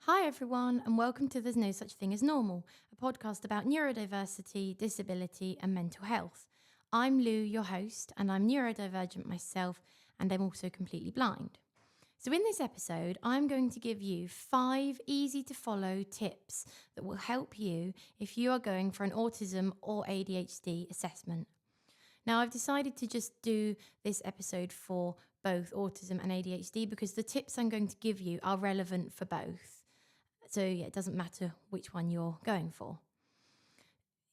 Hi, everyone, and welcome to There's No Such Thing as Normal, a podcast about neurodiversity, disability, and mental health. I'm Lou, your host, and I'm neurodivergent myself, and I'm also completely blind. So, in this episode, I'm going to give you 5 easy to follow tips that will help you if you are going for an autism or ADHD assessment. Now, I've decided to just do this episode for both autism and ADHD because the tips I'm going to give you are relevant for both. So, it doesn't matter which one you're going for.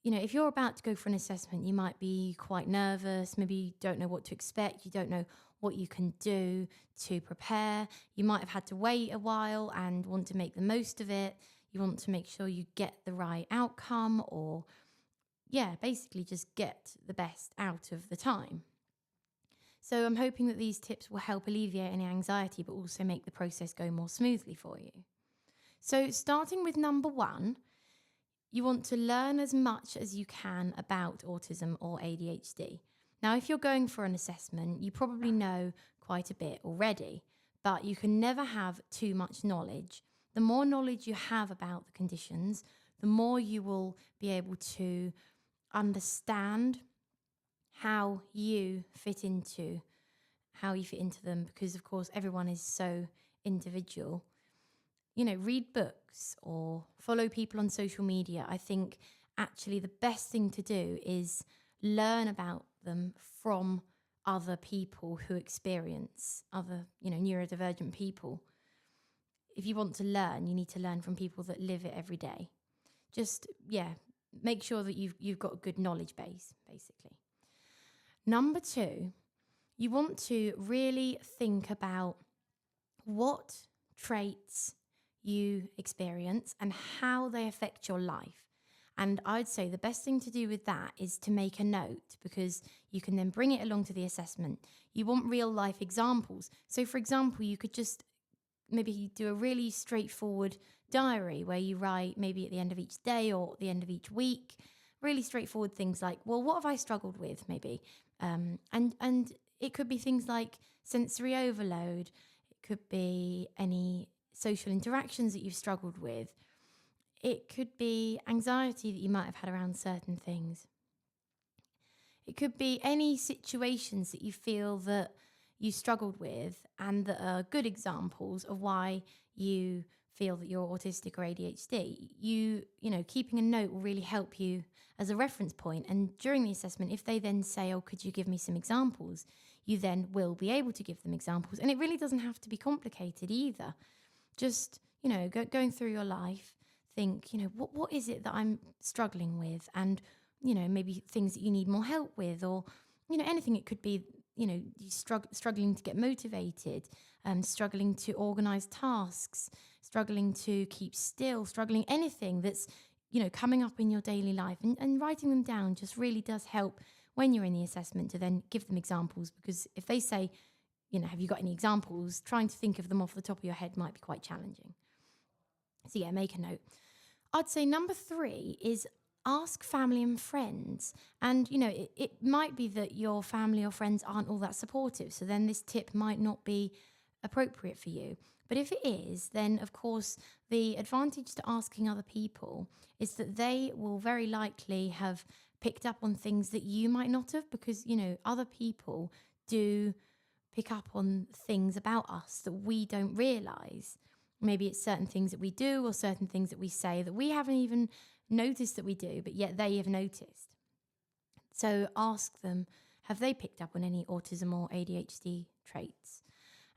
If you're about to go for an assessment, you might be quite nervous, maybe you don't know what to expect, you don't know what you can do to prepare. You might have had to wait a while and want to make the most of it. You want to make sure you get the right outcome or, basically just get the best out of the time. So I'm hoping that these tips will help alleviate any anxiety, but also make the process go more smoothly for you. So starting with number 1, you want to learn as much as you can about autism or ADHD. Now, if you're going for an assessment, you probably know quite a bit already, but you can never have too much knowledge. The more knowledge you have about the conditions, the more you will be able to understand how you fit into them, because of course everyone is so individual. Read books or follow people on social media. I think actually the best thing to do is learn about them from other people who experience other, neurodivergent people. If you want to learn, you need to learn from people that live it every day. Just, make sure that you've got a good knowledge base, basically. Number 2, you want to really think about what traits you experience and how they affect your life. And I'd say the best thing to do with that is to make a note, because you can then bring it along to the assessment. You want real life examples. So for example, you could just maybe do a really straightforward diary where you write maybe at the end of each day or at the end of each week, really straightforward things like, well, what have I struggled with maybe? And it could be things like sensory overload. It could be any social interactions that you've struggled with. It could be anxiety that you might have had around certain things. It could be any situations that you feel that you struggled with and that are good examples of why you feel that you're autistic or ADHD. Keeping a note will really help you as a reference point. And during the assessment, if they then say, oh, could you give me some examples? You then will be able to give them examples. And it really doesn't have to be complicated either. Just, going through your life, think, what is it that I'm struggling with? And, maybe things that you need more help with, or, anything. It could be, you struggling to get motivated, struggling to organize tasks, struggling to keep still, struggling anything that's, coming up in your daily life. And writing them down just really does help when you're in the assessment to then give them examples, because if they say, have you got any examples? Trying to think of them off the top of your head might be quite challenging. So make a note. I'd say number 3 is ask family and friends. And, it might be that your family or friends aren't all that supportive. So then this tip might not be appropriate for you. But if it is, then of course, the advantage to asking other people is that they will very likely have picked up on things that you might not have, because, other people do pick up on things about us that we don't realize. Maybe it's certain things that we do or certain things that we say that we haven't even noticed that we do, but yet they have noticed. So ask them, have they picked up on any autism or ADHD traits?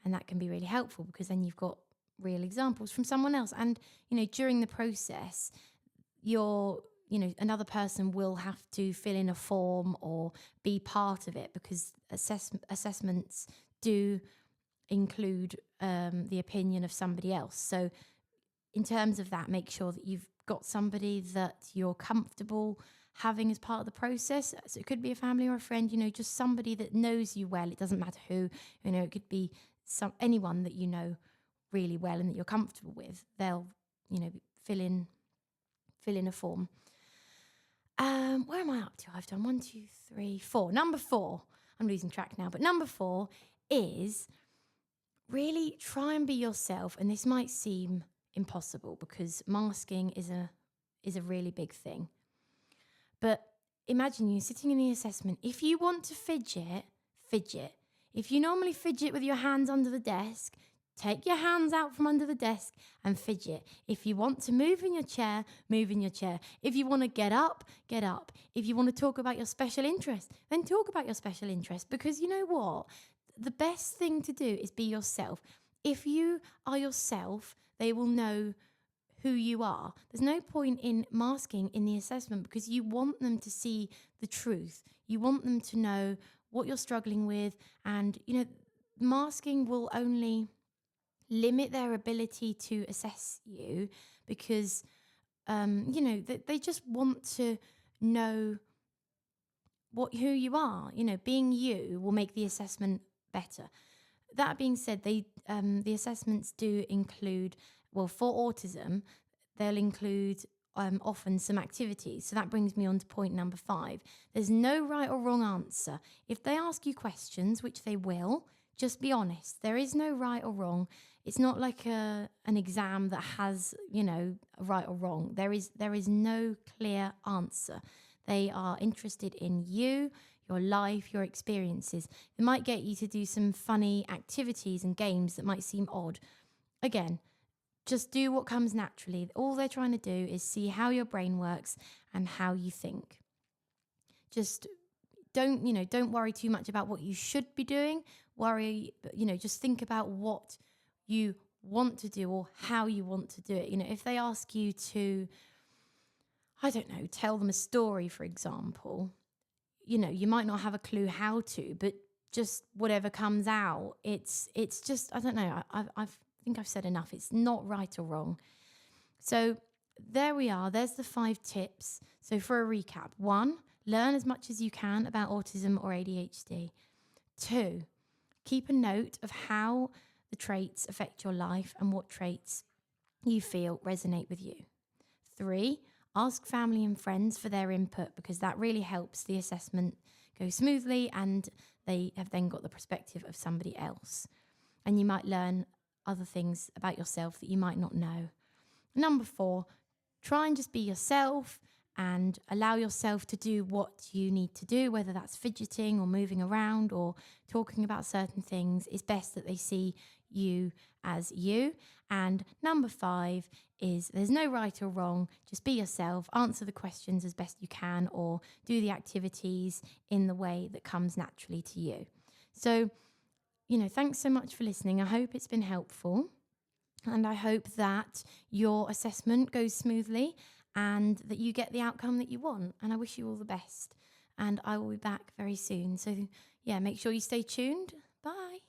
And that can be really helpful, because then you've got real examples from someone else. And, during the process, another person will have to fill in a form or be part of it, because assessments do include the opinion of somebody else. So in terms of that, make sure that you've got somebody that you're comfortable having as part of the process. So it could be a family or a friend, just somebody that knows you well. It doesn't matter who, it could be anyone that you know really well and that you're comfortable with. They'll, fill in a form. Where am I up to? I've done 1, 2, 3, 4. Number 4. I'm losing track now, but number 4 is really try and be yourself. And this might seem impossible because masking is a really big thing. But imagine you sitting in the assessment. If you want to fidget, fidget. If you normally fidget with your hands under the desk, take your hands out from under the desk and fidget. If you want to move in your chair, move in your chair. If you want to get up, get up. If you want to talk about your special interest, then talk about your special interest. Because you know what? The best thing to do is be yourself. If you are yourself, they will know who you are. There's no point in masking in the assessment because you want them to see the truth. You want them to know what you're struggling with. And, masking will only limit their ability to assess you because, they just want to know who you are. Being you will make the assessment better. That being said, the assessments do include, for autism, they'll include often some activities. So that brings me on to point number 5. There's no right or wrong answer. If they ask you questions, which they will, just be honest. There is no right or wrong. It's not like an exam that has, a right or wrong. There is no clear answer. They are interested in you, your life, your experiences. They might get you to do some funny activities and games that might seem odd. Again, just do what comes naturally. All they're trying to do is see how your brain works and how you think. Just don't worry too much about what you should be doing. Just think about what you want to do or how you want to do it. If they ask you to, I don't know, tell them a story, for example, you might not have a clue how to, but just whatever comes out, it's just, I don't know, I think I've said enough. It's not right or wrong. So there we are. There's the 5 tips. So for a recap: 1, learn as much as you can about autism or ADHD. 2, keep a note of how the traits affect your life and what traits you feel resonate with you. 3, ask family and friends for their input because that really helps the assessment go smoothly and they have then got the perspective of somebody else. And you might learn other things about yourself that you might not know. Number 4, try and just be yourself and allow yourself to do what you need to do, whether that's fidgeting or moving around or talking about certain things. It's best that they see you as you. And number 5 is there's no right or wrong. Just be yourself, answer the questions as best you can, or do the activities in the way that comes naturally to you. So, thanks so much for listening. I hope it's been helpful. And I hope that your assessment goes smoothly and that you get the outcome that you want. And I wish you all the best. And I will be back very soon. So, make sure you stay tuned. Bye.